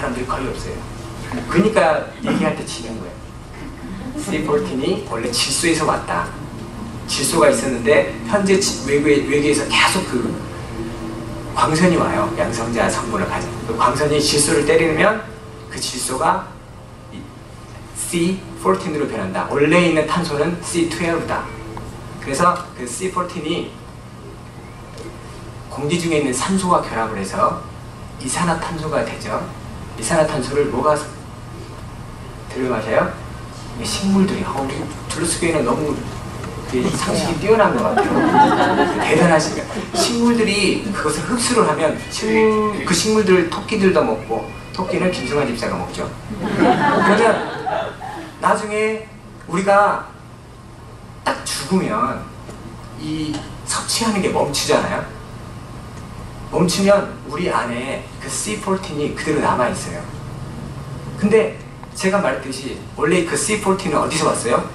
사람들이 거의 없어요. 그러니까 얘기할 때 지는 거예요. C14이 원래 질소에서 왔다. 질소가 있었는데 현재 외계에서 계속 그 광선이 와요. 양성자 성분을 가진. 그 광선이 질소를 때리면 그 질소가 C14로 변한다. 원래 있는 탄소는 C12다. 그래서 그 C14이 공기 중에 있는 산소와 결합을 해서 이산화탄소가 되죠. 이산화탄소를 뭐가 들여마셔요? 식물들이. 우리 둘러스교회는 너무 상식이 뛰어난 것 같아요. 대단하시니까. 식물들이 그것을 흡수를 하면 그 식물들 토끼들도 먹고, 토끼는 김승환 집사가 먹죠. 그러면 나중에 우리가 딱 죽으면 이 섭취하는 게 멈추잖아요. 멈추면 우리 안에 그 C14이 그대로 남아있어요. 근데 제가 말했듯이 원래 그 C14는 어디서 왔어요?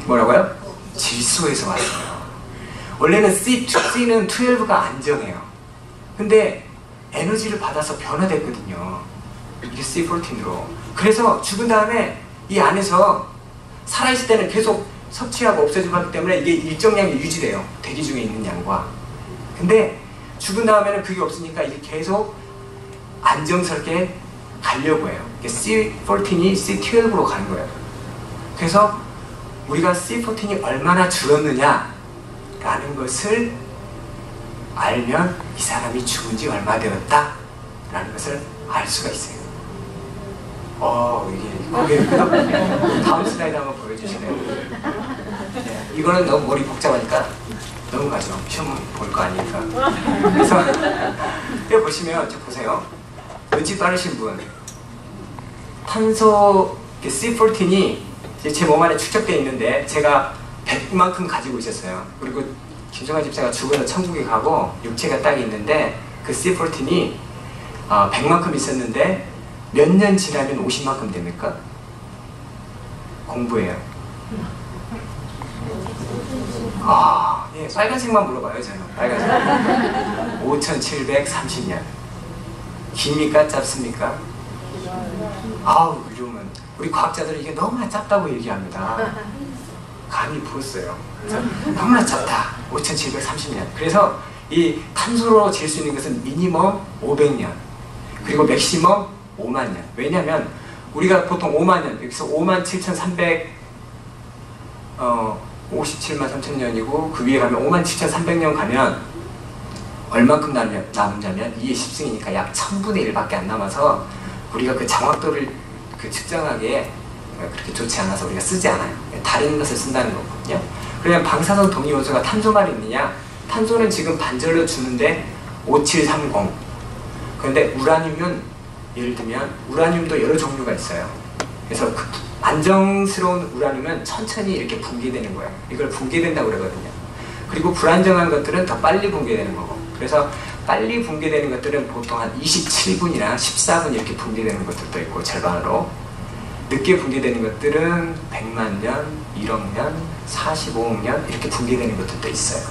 뭐라고요? 질소에서 왔어요. 원래는 C는 12가 안정해요. 근데 에너지를 받아서 변화됐거든요. 이게 C14로. 그래서 죽은 다음에 이 안에서 살아있을 때는 계속 섭취하고 없애주고 하기 때문에 이게 일정량이 유지돼요. 대기 중에 있는 양과. 근데 죽은 다음에는 그게 없으니까 이게 계속 안정스럽게 가려고 해요. C14이 C12로 가는 거예요. 그래서 우리가 C14이 얼마나 줄었느냐 라는 것을 알면 이 사람이 죽은 지 얼마 되었다 라는 것을 알 수가 있어요. 이게 다음 슬라이드 한번 보여주시네요. 네, 이거는 너무 머리 복잡하니까 넘어가죠. 시험 볼 거 아니니까. 그래서 여기 보시면 보세요. 눈치 빠르신 분, 탄소 C14이 제 몸 안에 축적되어 있는데 제가 100만큼 가지고 있었어요. 그리고 김정환 집사가 죽어서 천국에 가고 육체가 딱 있는데 그 C14이 100만큼 있었는데 몇 년 지나면 50만큼 됩니까? 공부해요. 예, 빨간색만 물어봐요. 저는 빨간색. 5730년. 깁니까? 짧습니까? 요즘은 우리 과학자들은 이게 너무나 짧다고 얘기합니다. 감이 부었어요. 그래서 너무나 짧다. 5730년. 그래서 이 탄소로 잴 수 있는 것은 미니멈 500년 그리고 맥시멈 5만 년. 왜냐면 우리가 보통 5만 년, 여기서 57,300 57만 3천 년이고 그 위에 가면 57,300년 가면 얼만큼 남냐면 2의 10승이니까 약 1000분의 1밖에 안 남아서 우리가 그 정확도를 측정하기에 그렇게 좋지 않아서 우리가 쓰지 않아요. 다른 것을 쓴다는 거거든요. 그러면 방사성 동위원소가 탄소만 있느냐? 탄소는 지금 반절로 주는데 5730. 그런데 우라늄은 예를 들면 우라늄도 여러 종류가 있어요. 그래서 그 안정스러운 우라늄은 천천히 이렇게 붕괴되는 거예요. 이걸 붕괴된다고 그러거든요. 그리고 불안정한 것들은 더 빨리 붕괴되는 거고. 그래서 빨리 붕괴되는 것들은 보통 한 27분이나 14분 이렇게 붕괴되는 것들도 있고 절반으로. 늦게 붕괴되는 것들은 100만 년, 1억 년, 45억 년 이렇게 붕괴되는 것들도 있어요.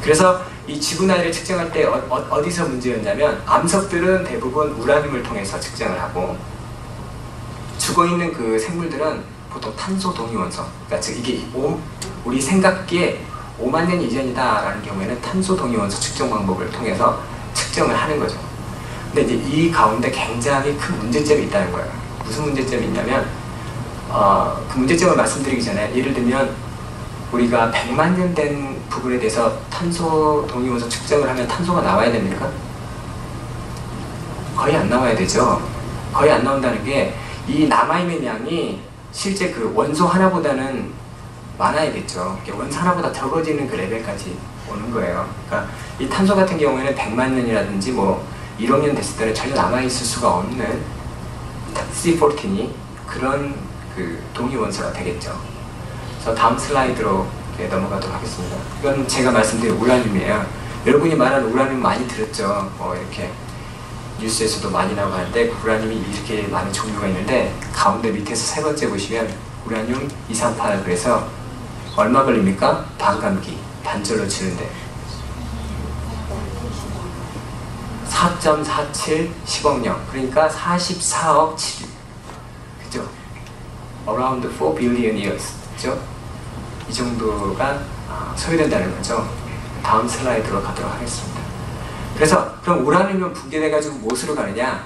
그래서 이 지구 나이를 측정할 때 어디서 문제였냐면 암석들은 대부분 우라늄을 통해서 측정을 하고 죽어있는 그 생물들은 보통 탄소 동위원소, 그러니까 즉 이게 우리 생각기에 5만 년 이전이다 라는 경우에는 탄소 동위원소 측정 방법을 통해서 측정을 하는 거죠. 근데 이제 이 가운데 굉장히 큰 문제점이 있다는 거예요. 무슨 문제점이 있냐면 그 문제점을 말씀드리기 전에 예를 들면 우리가 100만 년 된 부분에 대해서 탄소 동위원소 측정을 하면 탄소가 나와야 됩니까? 거의 안 나와야 되죠. 거의 안 나온다는 게 이 남아있는 양이 실제 그 원소 하나보다는 많아야겠죠. 원소 하나보다 적어지는 그 레벨까지 오는 거예요. 그러니까 이 탄소 같은 경우에는 100만 년이라든지 뭐 1억 년 됐을 때는 전혀 남아있을 수가 없는 C14이 그런 그 동위원소가 되겠죠. 그래서 다음 슬라이드로 넘어가도록 하겠습니다. 이건 제가 말씀드린 우라늄이에요. 여러분이 말하는 우라늄 많이 들었죠. 이렇게 뉴스에서도 많이 나오는데 우라늄이 이렇게 많은 종류가 있는데 가운데 밑에서 세 번째 보시면 우라늄 238 그래서 얼마 걸립니까? 반감기 반절로 치는데 4.47 10억 년, 그러니까 44억 7, 그죠? Around 4 billion years, 그죠? 이 정도가 소요된다는 거죠. 다음 슬라이드로 가도록 하겠습니다. 그래서 그럼 우라늄은 붕괴돼가지고 무엇으로 가느냐?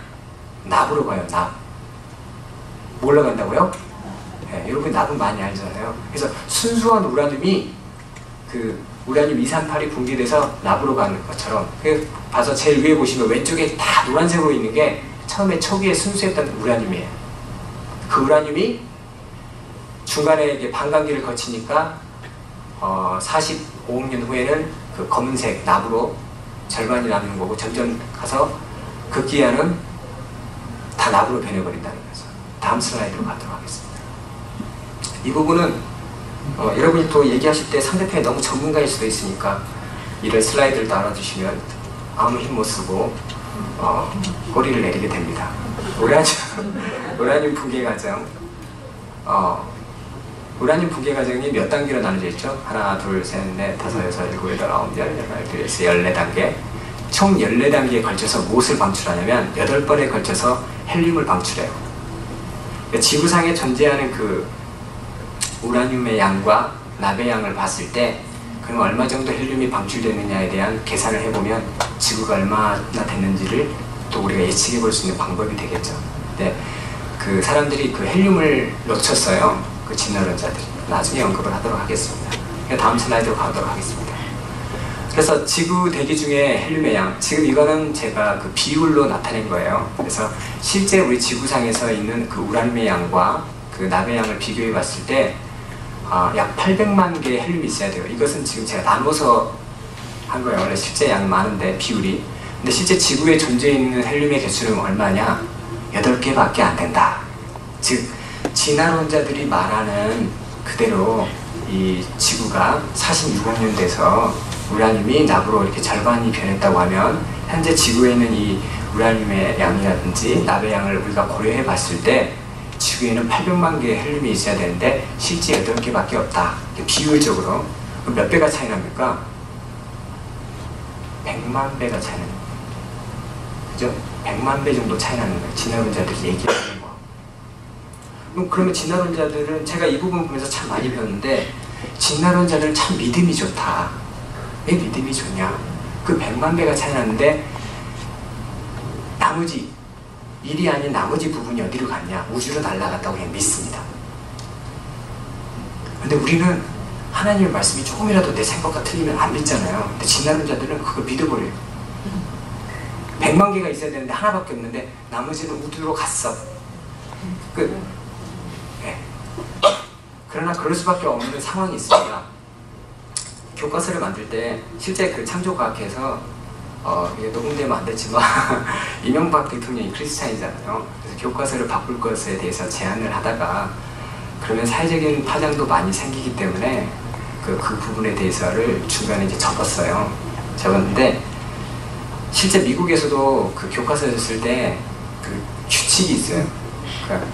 납으로 가요. 납. 뭘로 간다고요? 네, 여러분 납은 많이 알잖아요. 그래서 순수한 우라늄이 그 우라늄 238이 붕괴돼서 납으로 가는 것처럼, 봐서 제일 위에 보시면 왼쪽에 다 노란색으로 있는 게 처음에 초기에 순수했던 우라늄이에요. 그 우라늄이 중간에 이게 반감기를 거치니까 45억 년 후에는 그 검은색 납으로 절반이 남는 거고, 점점 가서 극기야는 다 납으로 변해버린다는 거죠. 다음 슬라이드로 가도록 하겠습니다. 이 부분은 여러분이 또 얘기하실 때 상대편이 너무 전문가일 수도 있으니까 이런 슬라이드를 또 알아두시면 아무 힘 못 쓰고 꼬리를 내리게 됩니다. 우라늄 붕괴 과정. 우라늄 붕괴 과정이 몇 단계로 나눠져 있죠? 하나, 둘, 셋, 넷, 다섯, 여섯, 일곱, 여덟, 아홉, 열, 열하나, 열세, 14단계. 총 14단계에 걸쳐서 무엇을 방출하냐면 8번에 걸쳐서 헬륨을 방출해요. 그러니까 지구상에 존재하는 그 우라늄의 양과 납의 양을 봤을 때 그럼 얼마 정도 헬륨이 방출되느냐에 대한 계산을 해보면 지구가 얼마나 됐는지를 또 우리가 예측해 볼 수 있는 방법이 되겠죠. 근데 그 사람들이 그 헬륨을 놓쳤어요. 그 진화론자들이. 나중에 언급을 하도록 하겠습니다. 다음 슬라이드로 가도록 하겠습니다. 그래서 지구 대기 중에 헬륨의 양, 지금 이거는 제가 그 비율로 나타낸 거예요. 그래서 실제 우리 지구상에서 있는 그 우라늄의 양과 그 납의 양을 비교해 봤을 때 약 800만 개의 헬륨이 있어야 돼요. 이것은 지금 제가 나눠서 한 거예요. 원래 실제 양이 많은데 비율이. 근데 실제 지구에 존재해 있는 헬륨의 개수는 얼마냐? 8개밖에 안 된다. 즉 진화론자들이 말하는 그대로 이 지구가 46억 년 돼서 우라늄이 납으로 이렇게 절반이 변했다고 하면 현재 지구에 있는 이 우라늄의 양이라든지 납의 양을 우리가 고려해 봤을 때 지구에는 800만 개의 헬륨이 있어야 되는데 실제 8개밖에 없다. 비율적으로. 그럼 몇 배가 차이 납니까? 100만 배가 차이 납니다. 그죠? 100만 배 정도 차이 나는 거예요. 진화론자들이 얘기하는 거. 그러면 진화론자들은 제가 이 부분 보면서 참 많이 배웠는데 진화론자들은 참 믿음이 좋다. 왜 믿음이 좋냐? 그 100만 배가 차이 나는데 나머지 일이 아닌 나머지 부분이 어디로 갔냐? 우주로 날아갔다고 그냥 믿습니다. 근데 우리는 하나님의 말씀이 조금이라도 내 생각과 틀리면 안 믿잖아요. 근데 진화론자들은 그걸 믿어버려요. 100만 개가 있어야 되는데 하나밖에 없는데 나머지는 우주로 갔어. 네. 그러나 그럴 수밖에 없는 상황이 있습니다. 교과서를 만들 때 실제 그 창조과학회에서 이게 녹음되면 안 됐지만 이명박 대통령이 크리스찬이잖아요. 그래서 교과서를 바꿀 것에 대해서 제안을 하다가 그러면 사회적인 파장도 많이 생기기 때문에 그 부분에 대해서를 중간에 이제 접었어요. 접었는데 실제 미국에서도 그 교과서를 쓸 때 그 규칙이 있어요. 그러니까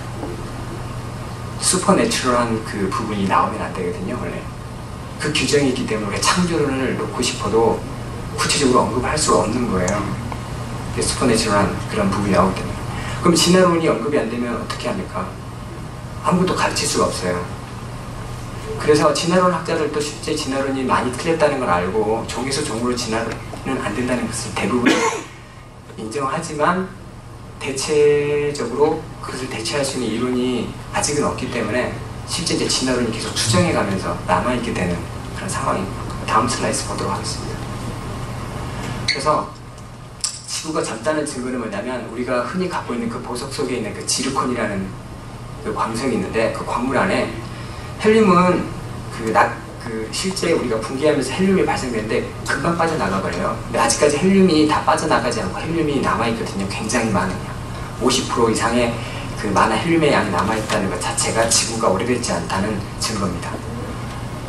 슈퍼내추럴한 그 부분이 나오면 안 되거든요, 원래. 그 규정이 있기 때문에 창조론을 놓고 싶어도 구체적으로 언급을 할 수가 없는 거예요. 슈퍼내추럴한 그런 부분이 나오기 때문에. 그럼 진화론이 언급이 안 되면 어떻게 합니까? 아무것도 가르칠 수가 없어요. 그래서 진화론 학자들도 실제 진화론이 많이 틀렸다는 걸 알고 종에서 종으로 진화론은 안 된다는 것을 대부분 인정하지만 대체적으로 그것을 대체할 수 있는 이론이 아직은 없기 때문에 실제 이제 진화론이 계속 추정해가면서 남아있게 되는 그런 상황입니다. 다음 슬라이드 보도록 하겠습니다. 그래서 지구가 젊다는 증거는 뭐냐면 우리가 흔히 갖고 있는 그 보석 속에 있는 그 지르콘이라는 그 광석이 있는데 그 광물 안에 헬륨은 그 실제 우리가 붕괴하면서 헬륨이 발생되는데 금방 빠져나가 버려요. 근데 아직까지 헬륨이 다 빠져나가지 않고 헬륨이 남아있거든요. 굉장히 많은 양. 50% 이상의 그 많은 헬륨의 양이 남아있다는 것 자체가 지구가 오래되지 않다는 증거입니다.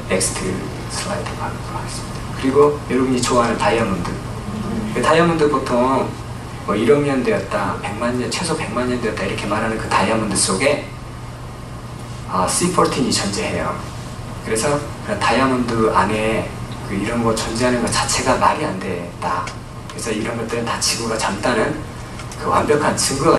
넥스트 슬라이드 가도록 하겠습니다. 그리고 여러분이 좋아하는 다이아몬드. 다이아몬드 보통 뭐 1억 년 되었다, 100만 년, 최소 100만 년 되었다 이렇게 말하는 그 다이아몬드 속에 C14이 존재해요. 그래서 다이아몬드 안에 그 이런 거 존재하는 것 자체가 말이 안 됐다. 그래서 이런 것들은 다 지구가 젊다는 그 완벽한 증거가